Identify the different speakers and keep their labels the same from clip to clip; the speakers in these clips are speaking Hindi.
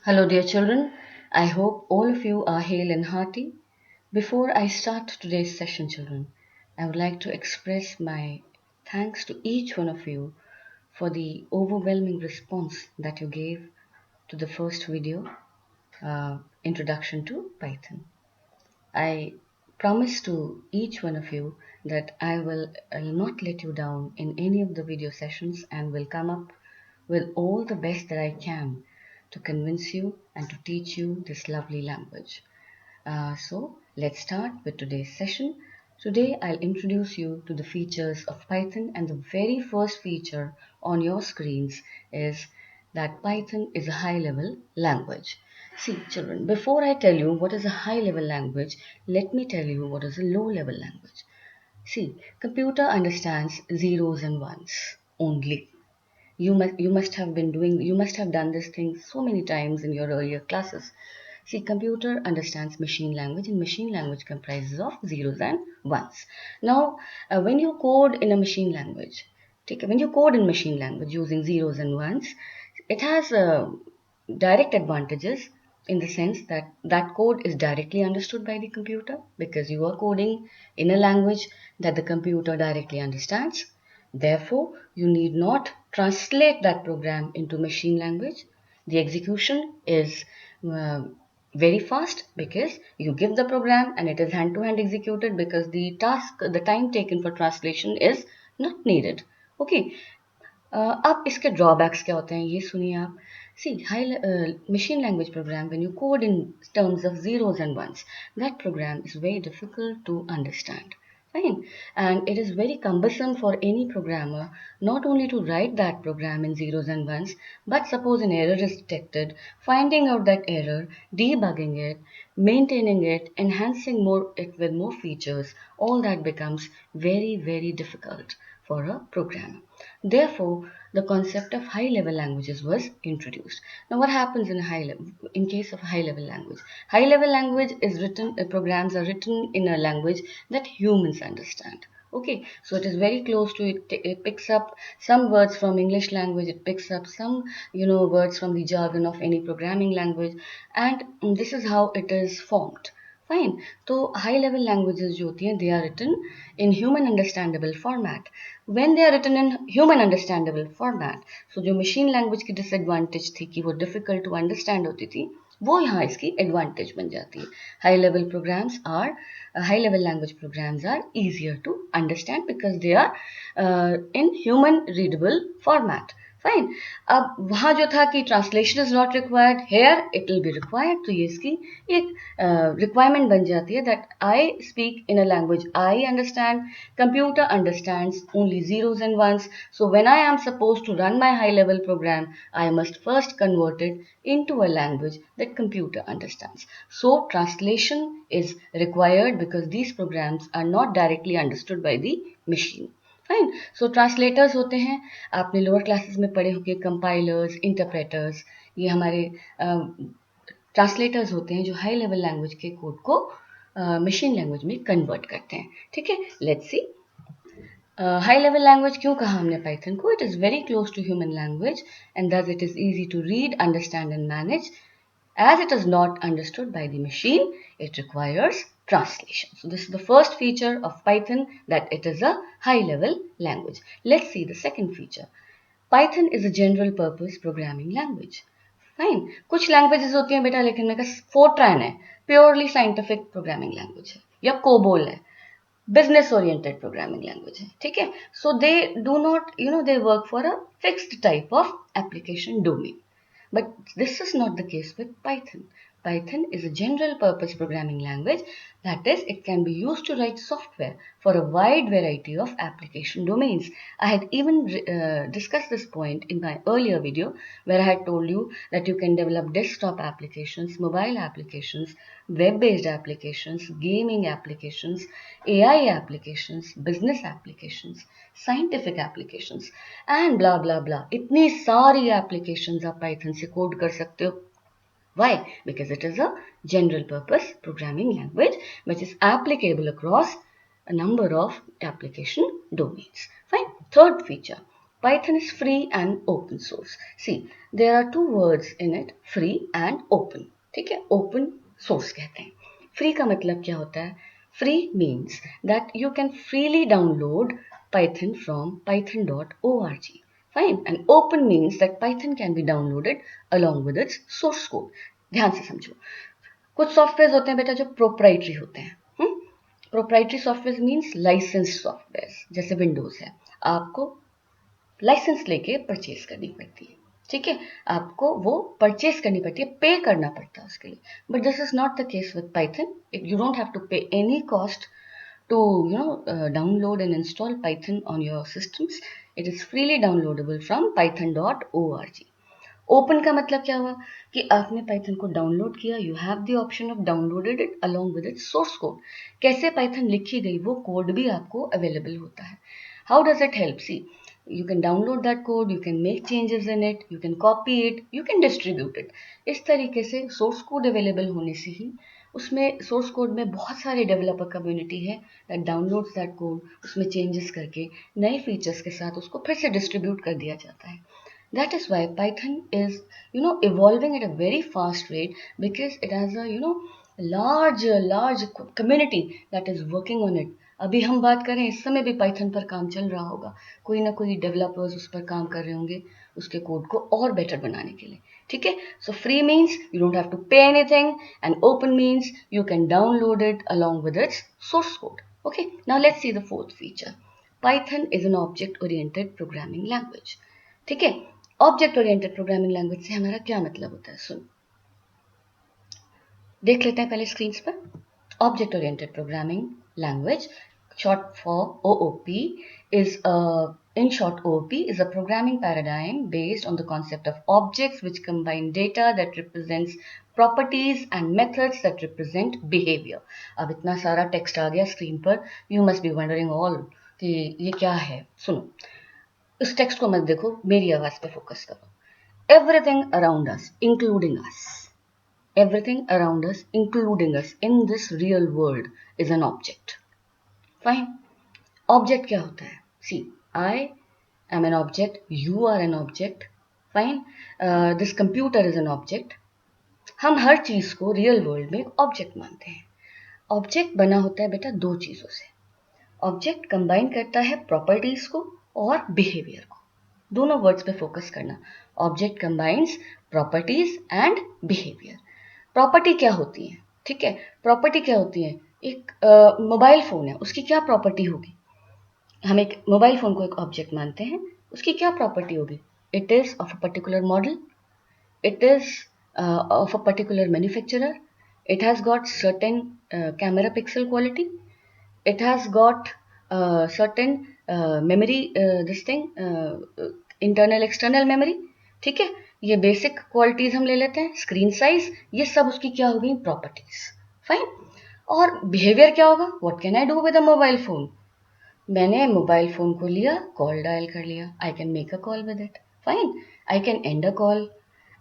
Speaker 1: Hello, dear children. I hope all of you are hale and hearty. Before I start today's session, children, I would like to express my thanks to each one of you for the overwhelming response that you gave to the first video, Introduction to Python. I promise to each one of you that I'll not let you down in any of the video sessions and will come up with all the best that I can to convince you and to teach you this lovely language. So let's start with today's session. Today I'll introduce you to the features of Python, and the very first feature on your screens is that Python is a high-level language. See, children, before I tell you what is a high-level language, let me tell you what is a low-level language. See, computer understands zeros and ones only. You must have done this thing so many times in your earlier classes. See, computer understands machine language, and machine language comprises of zeros and ones. Now, when you code in a machine language, when you code in machine language using zeros and ones, it has direct advantages in the sense that that code is directly understood by the computer because you are coding in a language that the computer directly understands. Therefore, you need not translate that program into machine language. The execution is uh, very fast because you give the program and it is hand-to-hand executed because the time taken for translation is not needed. Okay. अब इसके ड्रॉबैक्स क्या होते हैं ये सुनिए आप. See, machine language program, when you code in terms of zeros and ones, that program is very difficult to understand. Fine. And it is very cumbersome for any programmer not only to write that program in zeros and ones, but suppose an error is detected, finding out that error, debugging it, maintaining it, enhancing it with more features, all that becomes very, very difficult for a programmer. Therefore, the concept of high-level languages was introduced. Now, what happens in case of high-level language? High-level language is written, programs are written in a language that humans understand. Okay, so it is very close to it. It picks up some words from English language. It picks up some, words from the jargon of any programming language, and this is how it is formed. Fine. So high level languages जो होती हैं, they are written in human understandable format. When they are written in human understandable format, so जो machine language की disadvantage थी कि वो difficult to understand होती थी, वो यहाँ इसकी advantage बन जाती है. High level language programs are easier to understand because they are in human readable format. Fine. अब वहाँ जो था कि translation is not required, here it will be required. तो ये इसकी एक रिक्वायरमेंट बन जाती है that I speak in a language I understand, computer understands only zeros and ones. So when I am supposed to run my high level program, I must first convert it into a language that computer understands. So translation is required because these programs are not directly understood by the machine. Fine. So translators होते हैं, आपने लोअर क्लासेस में पढ़े होंगे, कंपाइलर्स, इंटरप्रेटर्स, ये हमारे ट्रांसलेटर्स होते हैं जो हाई लेवल लैंग्वेज के कोड को मशीन लैंग्वेज में कन्वर्ट करते हैं. ठीक है, let's see. High level language क्यों कहा हमने पाइथन को? It is very close to human language and thus it is easy to read, understand and manage. As it is not understood by the machine, it requires translation. So this is the first feature of Python, that it is a high-level language. Let's see the second feature. Python is a general purpose programming language. Fine. कुछ languages होती हैं बेटा, लेकिन मेरे पास Fortran है, purely scientific programming language है, या COBOL है, business oriented programming language है. ठीक है. So they do not, they work for a fixed type of application domain. But this is not the case with Python. Python is a general purpose programming language, that is, it can be used to write software for a wide variety of application domains. I had even discussed this point in my earlier video where I had told you that you can develop desktop applications, mobile applications, web-based applications, gaming applications, AI applications, business applications, scientific applications, and blah blah blah. इतनी सारी applications आप Python से code कर सकते हो. Why? Because it is a general purpose programming language which is applicable across a number of application domains. Fine. Third feature. Python is free and open source. See, there are two words in it, free and open. ठीक है, open source कहते हैं. Free का मतलब क्या होता है? Free means that you can freely download Python from python.org. Fine. And open means that Python can be downloaded along with its source code. ध्यान से समझो. कुछ सॉफ्टवेयर होते हैं बेटा जो प्रोप्राइटरी होते हैं. Proprietary software means licence software, जैसे विंडोज है, आपको लाइसेंस लेके परचेज करनी पड़ती है. ठीक है, आपको वो परचेज करनी पड़ती है, पे करना पड़ता है उसके लिए. But this is not the case with Python. You don't have to pay any cost to download and install Python on your systems. It is freely downloadable from python.org. Open का मतलब क्या हुआ कि आपने पाइथन को डाउनलोड किया, you have the option of downloaded it along with its source code. कैसे पाइथन लिखी गई वो कोड भी आपको अवेलेबल होता है. How does it help? See, you can download that code, you can make changes in it, you can copy it, you can distribute it. इस तरीके से सोर्स कोड अवेलेबल होने से ही उसमें सोर्स कोड में बहुत सारे डेवलपर कम्युनिटी है दैट डाउनलोड्स दैट कोड, उसमें चेंजेस करके नए फीचर्स के साथ उसको फिर से डिस्ट्रीब्यूट कर दिया जाता है. That is why Python is evolving at a very fast rate, because it has a large community that is working on it. अभी हम बात करें, इस समय भी पाइथन पर काम चल रहा होगा, कोई ना कोई डेवलपर्स उस पर काम कर रहे होंगे उसके कोड को और बेटर बनाने के लिए. ठीक है, so free means you don't have to pay anything and open means you can download it along with its source code. Okay, now let's see the fourth feature. Python is an object oriented programming language. ठीक है, ऑब्जेक्ट ओरिएंटेड प्रोग्रामिंग लैंग्वेज से हमारा क्या मतलब होता है? सुन, देख लेते हैं पहले स्क्रीन पर. Object oriented programming language, short for OOP, is a programming paradigm based on the concept of objects which combine data that represents properties and methods that represent behavior. अब इतना सारा टेक्स्ट आ गया स्क्रीन पर, you must be wondering all कि ये क्या है. सुनो, इस टेक्स्ट को मत देखो, मेरी आवाज पे फोकस करो. Everything around us, including us, everything around us, including us in this real world is an object. Fine. Object क्या होता है? See, I am an object, you are an object. Fine. This computer is an object. हम हर चीज को रियल वर्ल्ड में एक ऑब्जेक्ट मानते हैं. ऑब्जेक्ट बना होता है बेटा दो चीजों से. ऑब्जेक्ट कंबाइन करता है प्रॉपर्टीज को और बिहेवियर को. दोनों वर्ड्स पे फोकस करना. Object combines properties and behaviour. Property क्या होती है? ठीक है, प्रॉपर्टी क्या होती है? एक मोबाइल फोन है, उसकी क्या प्रॉपर्टी होगी? हम एक मोबाइल फोन को एक ऑब्जेक्ट मानते हैं, उसकी क्या प्रॉपर्टी होगी? It is of a particular model, it is of a particular manufacturer, it has got certain camera pixel quality, it has got certain memory, this thing, internal external memory. ठीक है, ये बेसिक क्वालिटीज हम ले लेते हैं. स्क्रीन साइज, ये सब उसकी क्या हो गई? प्रॉपर्टीज. फाइन. और बिहेवियर क्या होगा? What can I do with a mobile phone? मैंने मोबाइल फोन को लिया, कॉल डायल कर लिया, I can make a call with it. Fine. I can and a call,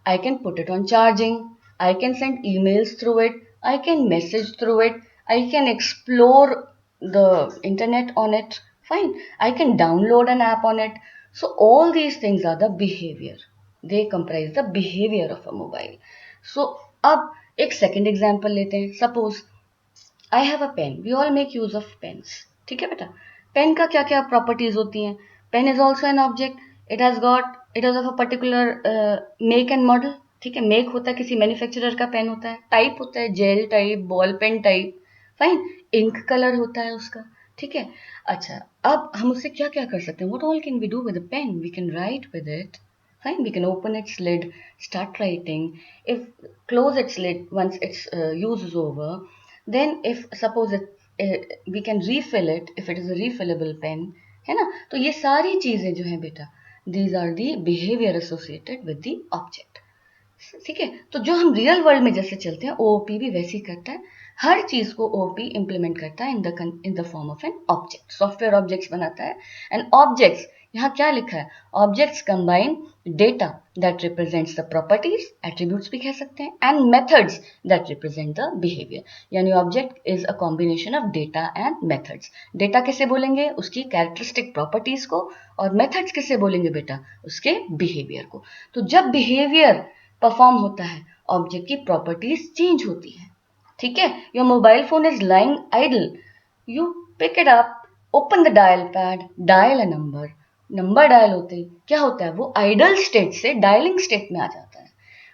Speaker 1: I can put it on charging, I can send emails through it, I can message through it, I can explore the internet on it. Fine. I can download an app on it. So all these things are the behaviour. They comprise the behaviour of a mobile. So अब एक सेकेंड एग्जाम्पल लेते हैं. Suppose I have a pen. We all make use of pens. ठीक है बेटा, पेन का क्या क्या प्रॉपर्टीज होती हैं? Pen is also an object. It is of a particular make and model. ठीक है, मेक होता है किसी मैन्युफैक्चरर का पेन होता है, टाइप होता है gel type, ball pen type. Fine. Ink colour होता है उसका. ठीक है, अच्छा, अब हम उससे क्या क्या कर सकते हैं? What all can we do with a pen? We can write with it. Fine, we can open its lid, start writing. If close its lid once its use is over, then if suppose we can refill it if it is a refillable pen, है ना? तो ये सारी चीजें जो हैं बेटा, these are the behavior associated with the object. ठीक है, तो जो हम रियल वर्ल्ड में जैसे चलते हैं, ओओपी भी वैसे ही करता है. हर चीज को ओओपी इंप्लीमेंट करता है in the form of an object. Software objects बनाता है, एंड ऑब्जेक्ट्स यहाँ क्या लिखा है, objects combine data that represents the properties, attributes भी कह सकते हैं, and methods that represent the behaviour. यानी object is a combination of data and methods. Data किसे बोलेंगे, उसकी कैरेक्टरिस्टिक प्रॉपर्टीज को, और मेथड्स किसे बोलेंगे बेटा, उसके बिहेवियर को। तो जब बिहेवियर परफॉर्म होता है, ऑब्जेक्ट की प्रॉपर्टीज चेंज होती है। ठीक है, your mobile phone is lying idle, you pick it up, open the dial pad, dial a number. Number dial होते ही क्या होता है, वो आइडल स्टेट से डायलिंग स्टेट में आ जाता है।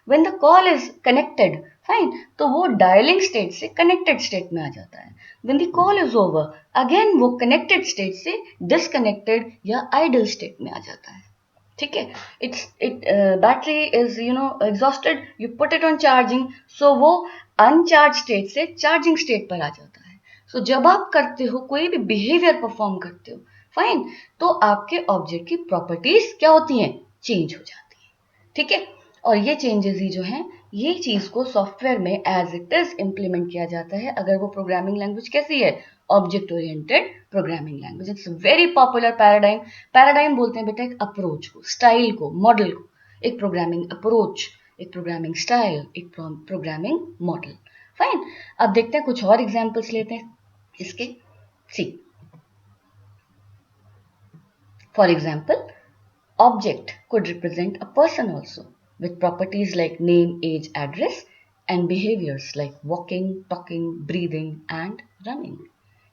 Speaker 1: When the call is connected, fine, तो वो डायलिंग स्टेट से कनेक्टेड स्टेट में आ जाता है। When the call is over, again वो कनेक्टेड स्टेट से डिसकनेक्टेड या आइडल स्टेट में आ जाता है। ठीक है, battery is exhausted, you put it on charging, so वो अनचार्ज स्टेट से चार्जिंग स्टेट पर आ जाता है। सो जब आप करते हो, कोई भी बिहेवियर परफॉर्म करते हो, फाइन, तो आपके ऑब्जेक्ट की प्रॉपर्टीज क्या होती हैं, चेंज हो जाती हैं। ठीक है, और ये चेंजेस ही जो हैं, ये चीज को सॉफ्टवेयर में एज इट इज इंप्लीमेंट किया जाता है अगर वो प्रोग्रामिंग लैंग्वेज कैसी है, object oriented programming language. It's very popular paradigm. Paradigm बोलते हैं बेटा एक अप्रोच को, स्टाइल को, मॉडल को। एक प्रोग्रामिंग अप्रोच, एक प्रोग्रामिंग स्टाइल, एक प्रोग्रामिंग मॉडल। फाइन, अब देखते हैं कुछ और एग्जांपल्स लेते हैं इसके। See for example, object could represent a person also, with properties like name, age, address, and behaviors like walking, talking, breathing, and running.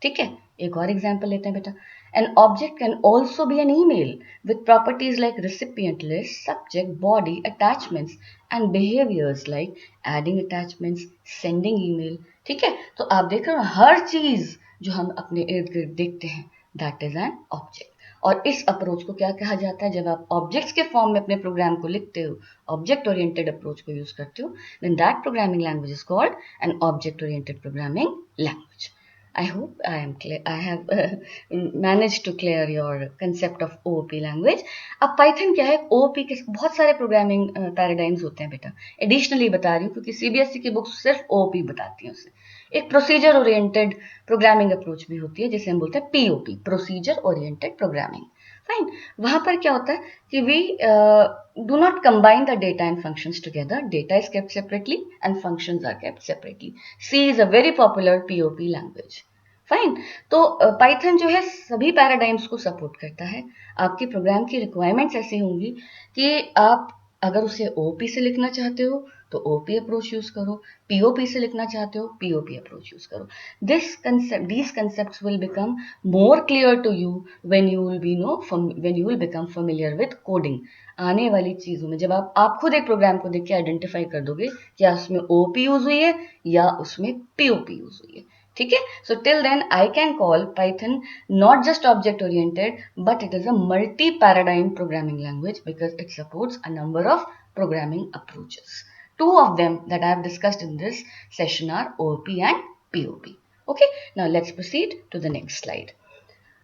Speaker 1: ठीक है, एक और एग्जाम्पल लेते हैं बेटा। An object can also be an email with properties like recipient list, subject, body, attachments, and behaviors like adding attachments, sending email. ठीक है, तो आप देख रहे हो हर चीज जो हम अपने इर्द गिर्द देखते हैं, दैट इज एन ऑब्जेक्ट। और इस अप्रोच को क्या कहा जाता है, जब आप ऑब्जेक्ट्स के फॉर्म में अपने प्रोग्राम को लिखते हो, ऑब्जेक्ट ओरिएंटेड अप्रोच को यूज करते हो, then that programming language is called an object oriented programming language. I hope I am clear. I have managed to clear your concept of OOP language. अब Python क्या है, OOP के बहुत सारे प्रोग्रामिंग पैराडाइम्स होते हैं बेटा। एडिशनली बता रही हूँ क्योंकि CBSE की बुक्स सिर्फ OOP बताती हैं उसे। एक प्रोसीजर ओरिएंटेड प्रोग्रामिंग अप्रोच भी होती है जिसे हम बोलते हैं POP, procedure oriented programming. Fine, वहां पर क्या होता है कि we do not combine the data and functions together. Data is kept separately and functions are kept separately. C is a very popular POP language. Fine, तो पाइथन जो है सभी पैराडाइम्स को सपोर्ट करता है। आपके प्रोग्राम की रिक्वायरमेंट्स ऐसी होंगी कि आप अगर उसे ओपी से लिखना चाहते हो तो ओपी अप्रोच यूज करो, पीओपी से लिखना चाहते हो पीओपी अप्रोच यूज करो। these concepts will become more clear to you when you will become familiar with coding. आने वाली चीजों में जब आप खुद एक प्रोग्राम को देख के आइडेंटिफाई कर दोगे क्या उसमें ओपी यूज हुई है या उसमें पीओपी यूज हुई है। ठीक है, so till then I can call Python not just object oriented but it is a multi paradigm programming language because it supports a number of programming approaches. Two of them that I have discussed in this session are OOP and POP. Okay, now let's proceed to the next slide.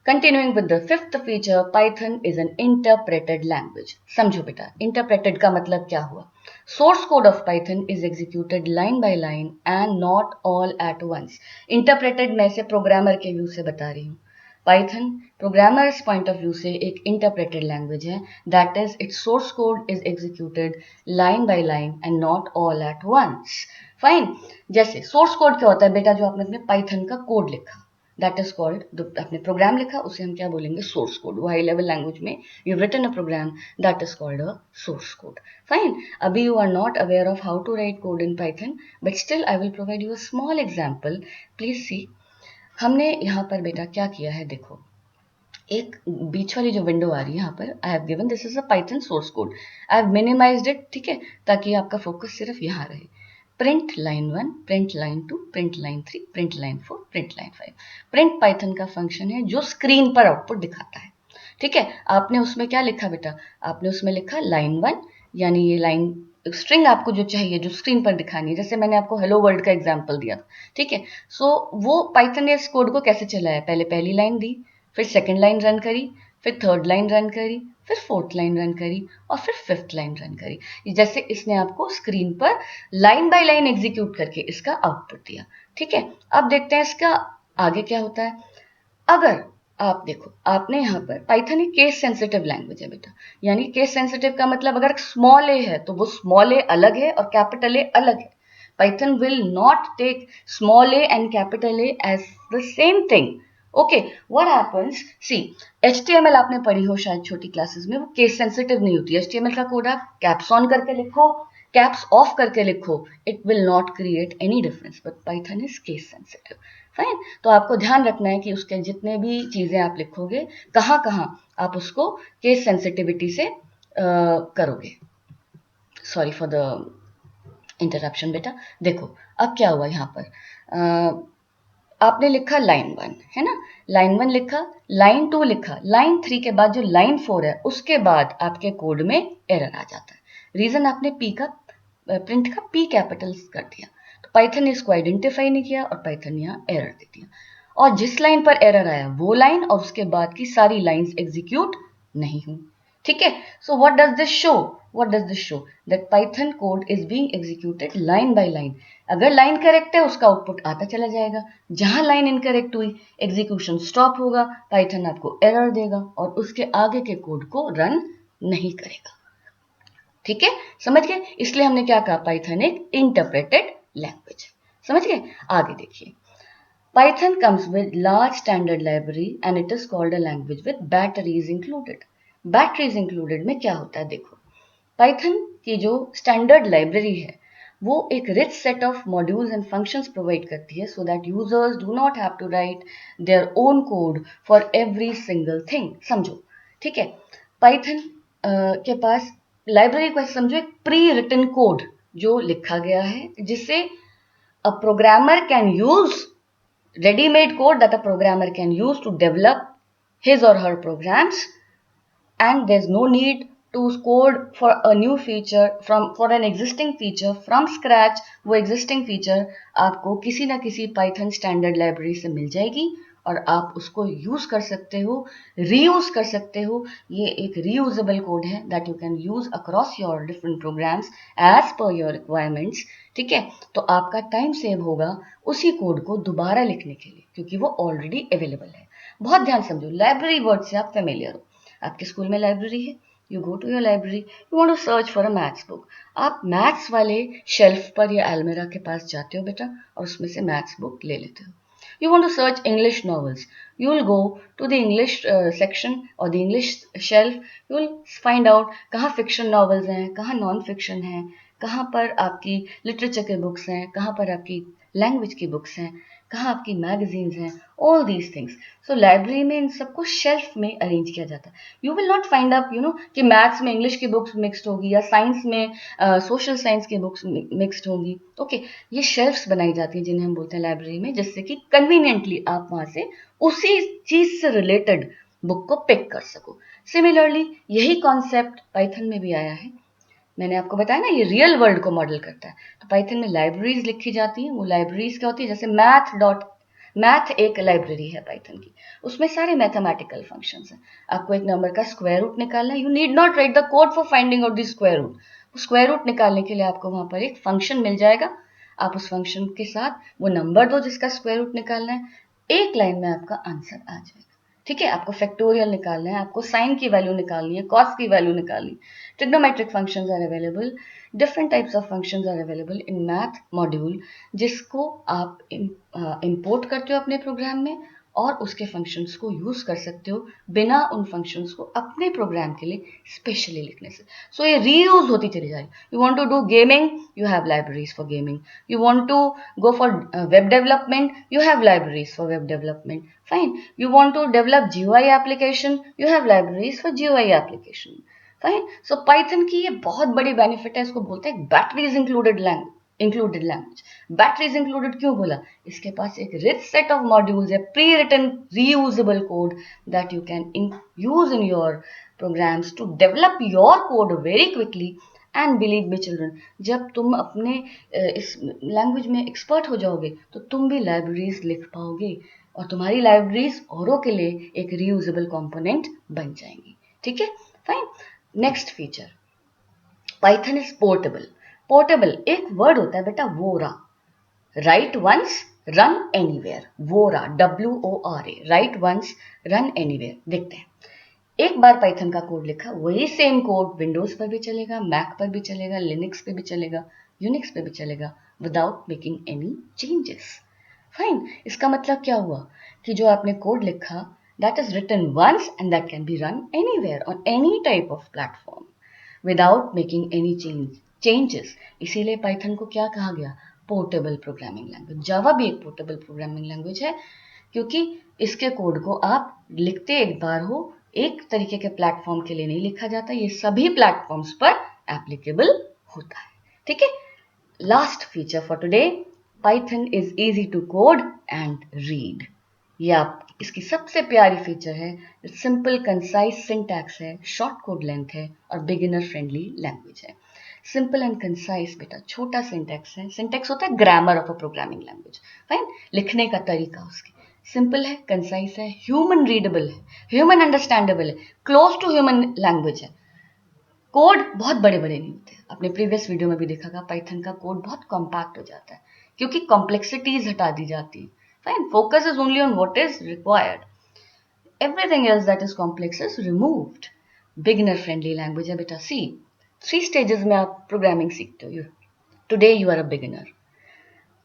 Speaker 1: Continuing with the fifth feature, Python is an interpreted language. समझो बेटा, interpreted का मतलब क्या हुआ? Source code of Python is executed line by line and not all at once. Interpreted मैं इसे प्रोग्रामर के व्यू से बता रही हूँ। Python programmers point of view से एक इंटरप्रेटेड लैंग्वेज है, that is its source code is executed line by line and not all at once. Fine, जैसे सोर्स कोड क्या होता है बेटा, जो आपने अपने पाइथन का कोड लिखा, दैट इज कॉल्ड, जो आपने प्रोग्राम लिखा उसे हम क्या बोलेंगे, सोर्स कोड। वो हाई लेवल लैंग्वेज में you written a program, that is called a source code. Fine, अभी you are not aware of how to write code in Python but still I will provide you a small example. Please see, हमने यहाँ पर बेटा क्या किया है, देखो एक बीच वाली जो विंडो आ रही है यहाँ पर, I have given this is a Python source code, I have minimised it, ठीक है, ताकि आपका फोकस सिर्फ यहाँ रहे। Print line 1, print line 2, print line 3, print line 4, print line 5। Print Python का फंक्शन है जो स्क्रीन पर आउटपुट दिखाता है। ठीक है, आपने उसमें क्या लिखा बेटा, आपने उसमें लिखा लाइन 1, यानी ये लाइन स्ट्रिंग आपको जो चाहिए, जो स्क्रीन पर दिखानी है, जैसे मैंने आपको हेलो वर्ल्ड का एग्जांपल दिया था। ठीक है, सो वो पाइथन ने इस कोड को कैसे चलाया, पहले पहली लाइन दी, फिर सेकंड लाइन रन करी, फिर थर्ड लाइन रन करी, फिर फोर्थ लाइन रन करी और फिर फिफ्थ लाइन रन करी। जैसे इसने आपको स्क्रीन पर लाइन बाय लाइन एग्जीक्यूट करके इसका आउटपुट दिया। ठीक है, अब देखते हैं इसका आगे क्या होता है। अगर आप देखो, आपने यहाँ पर पाइथन एक केस सेंसिटिव लैंग्वेज है बेटा, यानी केस सेंसिटिव का मतलब अगर स्मॉल ए है तो वो स्मॉल ए अलग है और कैपिटल ए अलग है. Python will not take small A and capital A as the same thing. Okay, what happens, see HTML आपने पढ़ी हो शायद छोटी क्लासेस में, वो केस सेंसिटिव नहीं होती. HTML का कोड आप कैप्स ऑन करके लिखो, कैप्स ऑफ करके लिखो, it will not create any difference, but Python is case sensitive. Fine. तो आपको ध्यान रखना है कि उसके जितने भी चीजें आप लिखोगे कहाँ कहाँ आप उसको केस सेंसिटिविटी से करोगे. सॉरी फॉर द इंटरप्शन बेटा. देखो अब क्या हुआ यहाँ पर, आपने लिखा लाइन 1 है ना, लाइन 1 लिखा, लाइन 2 लिखा, लाइन 3 के बाद जो लाइन 4 है उसके बाद आपके कोड में एरर आ जाता है. रीजन आपने पी का प्रिंट का पी कैपिटल कर दिया, तो पाइथन ने इसको आइडेंटिफाई नहीं किया और पाइथन ने यहाँ एरर दे दिया. और जिस लाइन पर एरर आया वो लाइन और उसके बाद की सारी लाइंस एग्जीक्यूट नहीं हुई. ठीक है. So what does this show, what does this show? That Python code is being executed line by line. अगर लाइन करेक्ट है उसका आउटपुट आता चला जाएगा, जहां लाइन इनकरेक्ट हुई एग्जीक्यूशन स्टॉप होगा, पाइथन आपको एरर देगा और उसके आगे के कोड को रन नहीं करेगा. ठीक है, समझ गए. इसलिए हमने क्या कहा, पाइथन एक इंटरप्रेटेड लैंग्वेज. समझ गए. आगे देखिए, Python comes with large standard library and it is called a language with batteries included. Batteries included में क्या होता है, देखो पाइथन की जो स्टैंडर्ड लाइब्रेरी है वो एक rich set of modules and functions provide करती है so that users do not have to write their own code for every single thing. समझो, ठीक है. पाइथन के पास लाइब्रेरी को समझो एक प्री रिटन कोड जो लिखा गया है, जिससे a programmer can use ready-made code that a programmer can use to develop his or her programs, and there's no need to code for a new feature for an existing feature from scratch. वो existing feature आपको किसी ना किसी Python standard library से मिल जाएगी और आप उसको यूज कर सकते हो, रीयूज कर सकते हो. ये एक रीयूजेबल कोड है that you can use across your different programs as per your requirements. ठीक है. तो आपका टाइम सेव होगा उसी कोड को दोबारा लिखने के लिए, क्योंकि वो ऑलरेडी अवेलेबल है. बहुत ध्यान समझो, लाइब्रेरी वर्ड से आप फेमिलियर हो. आपके स्कूल में लाइब्रेरी है, you go to your library, you want to search for a maths book. आप मैथ्स वाले शेल्फ पर या अलमीरा के पास जाते हो बेटा और उसमें से मैथ्स बुक ले लेते हो. You want to search English novels. You will go to the English section or the English shelf. You will find out कहाँ fiction novels हैं, कहाँ non-fiction हैं, कहाँ पर आपकी literature के books हैं, कहाँ पर आपकी language की books हैं, कहाँ आपकी magazines हैं, all these things. So library में इन सबको shelf में arrange किया जाता है. You will not find up, कि maths में English की books mixed होगी या science में social science की books mixed होंगी. Okay, ये shelves बनाई जाती हैं जिन्हें हम बोलते हैं लाइब्रेरी में, जिससे कि कन्वीनियंटली आप वहां से उसी चीज से रिलेटेड बुक को पिक कर सको. सिमिलरली यही कॉन्सेप्ट पाइथन में भी आया है. मैंने आपको बताया ना ये रियल वर्ल्ड को मॉडल करता है. तो पाइथन में लाइब्रेरीज लिखी जाती हैं. वो लाइब्रेरीज क्या होती है, जैसे मैथ एक लाइब्रेरी है पाइथन की, उसमें सारे मैथमेटिकल फंक्शंस हैं. आपको एक नंबर का स्क्वायर रूट निकालना है, you need not write the code for finding out the square root. Square root निकालने के लिए आपको वहां पर एक फंक्शन मिल जाएगा. आप उस फंक्शन के साथ वो नंबर दो जिसका स्क्वायर रूट निकालना है, एक लाइन में आपका आंसर आ जाएगा. ठीक है. आपको फैक्टोरियल निकालना है, आपको साइन की वैल्यू निकालनी है, कॉस की वैल्यू निकालनी. Trigonometric functions are available, different types of functions are available in math module, जिसको आप इंपोर्ट करते हो अपने प्रोग्राम में और उसके फंक्शंस को यूज कर सकते हो बिना उन फंक्शंस को अपने प्रोग्राम के लिए स्पेशली लिखने से. सो ये रीयूज होती चली जाएगी. You want to do gaming, you have libraries for gaming. You want to go for web development, you have libraries for web development. Fine. You want to develop GUI application, you have libraries for GUI application. Fine. So Python की ये बहुत बड़ी बेनिफिट है, इसको बोलते हैं batteries included language. Batteries included क्यों बोला? इसके पास एक rich set of modules है, pre-written reusable code that you can use in your programs to develop your code very quickly. And believe me children, जब तुम अपने इस लैंग्वेज में एक्सपर्ट हो जाओगे तो तुम भी लाइब्रेरीज लिख पाओगे और तुम्हारी लाइब्रेरीज औरों के लिए एक रीयूजेबल कंपोनेंट बन जाएंगी. ठीक है. Fine. Next feature, Python is portable. Portable एक वर्ड होता है बेटा, Vora. Right once run anywhere, Vora, WORA, right once, run anywhere. देखते हैं, एक बार पाइथन का कोड लिखा, वही सेम कोड विंडोज पर भी चलेगा, मैक पर भी चलेगा, लिनक्स पे भी चलेगा, यूनिक्स पे भी चलेगा, without making any changes. Fine, इसका मतलब क्या हुआ कि जो आपने कोड लिखा, that is written once and that can be run anywhere on any type of platform without making any changes. इसीलिए पाइथन को क्या कहा गया? Portable programming language. जावा भी एक पोर्टेबल प्रोग्रामिंग लैंग्वेज है, क्योंकि इसके कोड को आप लिखते एक बार हो, एक तरीके के प्लेटफॉर्म के लिए नहीं लिखा जाता, ये सभी प्लेटफॉर्म्स पर एप्लीकेबल होता है। ठीक है, last feature for today, Python is easy to code and read. ये आप इसकी सबसे प्यारी फीचर है, सिंपल कंसाइज सिंटैक्स है, शॉर्ट कोड लेंथ है और बिगिनर फ्रेंडली लैंग्वेज है। सिंपल एंड कंसाइज बेटा, छोटा सिंटैक्स है। सिंटैक्स होता है grammar of a programming language, fine, लिखने का तरीका उसकी। सिंपल है, कंसाइज है, ह्यूमन रीडेबल है, ह्यूमन अंडरस्टैंडेबल है, क्लोज टू ह्यूमन लैंग्वेज है। कोड बहुत बड़े बड़े नहीं होते, आपने प्रीवियस वीडियो में भी देखा था, पाइथन का कोड बहुत कॉम्पैक्ट हो जाता है क्योंकि कॉम्प्लेक्सिटीज हटा दी जाती है। Fine, focus is only on what is required, everything else that is complex is removed. Beginner friendly language है बेटा। सी 3 स्टेजेस में आप प्रोग्रामिंग सीखते हो। Today you are a beginner,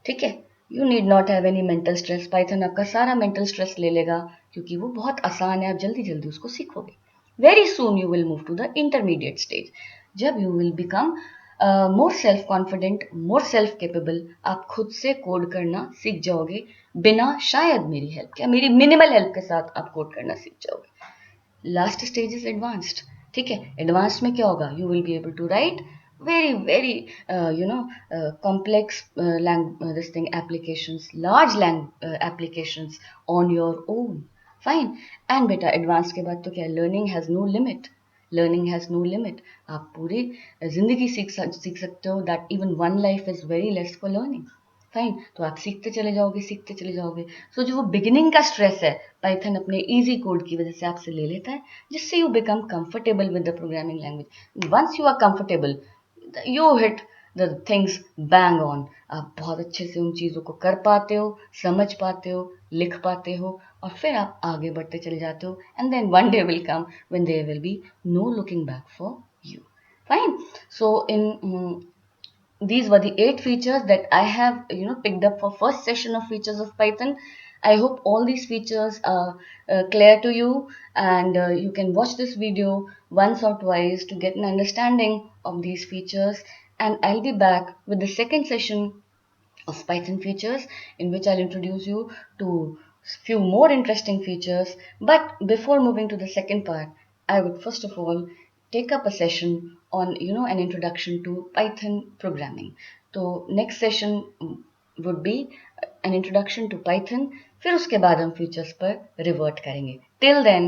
Speaker 1: ठीक है, you need not have any mental stress, Python आपका सारा मेंटल स्ट्रेस ले लेगा क्योंकि वो बहुत आसान है, आप जल्दी जल्दी उसको सीखोगे। Very soon you will move to the intermediate stage, जब you will become more self confident, more self capable, आप खुद से कोड करना सीख जाओगे बिना शायद मेरी हेल्प के, मेरी मिनिमल हेल्प के साथ आप कोड करना सीख जाओगे। लास्ट स्टेज इज एडवांस्ड, ठीक है, एडवांस्ड में क्या होगा? You will be able to write very complex this thing applications, large applications on your own, fine। and beta advanced के बाद तो क्या, learning has no limit, learning has no limit, आप पूरी जिंदगी सीख सकते हो, that even one life is very less for learning, fine. तो आप सीखते चले जाओगे, सीखते चले जाओगे। सो जो वो बिगिनिंग का स्ट्रेस है, पाइथन अपने इजी कोड की वजह से आपसे ले लेता है, जिससे you become comfortable with the programming language. Once you are comfortable, you hit the things bang on, आप बहुत अच्छे से उन चीज़ों को कर पाते हो, समझ पाते हो, लिख पाते हो, और फिर आप आगे बढ़ते चले जाते हो। And then one day will come when there will be no looking back for you, fine. So in these were the 8 features that I have picked up for first session of features of Python. I hope all these features are clear to you, and you can watch this video once or twice to get an understanding of these features, and I'll be back with the second session of Python features, in which I'll introduce you to few more interesting features. But before moving to the second part, I would first of all take up a session on an introduction to Python programming. So next session would be an introduction to Python, फिर उसके बाद हम features पर revert करेंगे. Till then,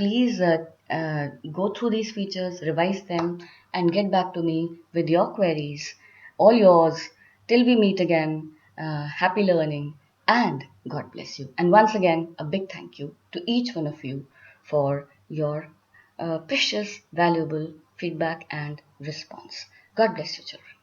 Speaker 1: please go through these features, revise them, and get back to me with your queries. All yours. Till we meet again, happy learning and God bless you. And once again, a big thank you to each one of you for your precious, valuable feedback and response. God bless you, children.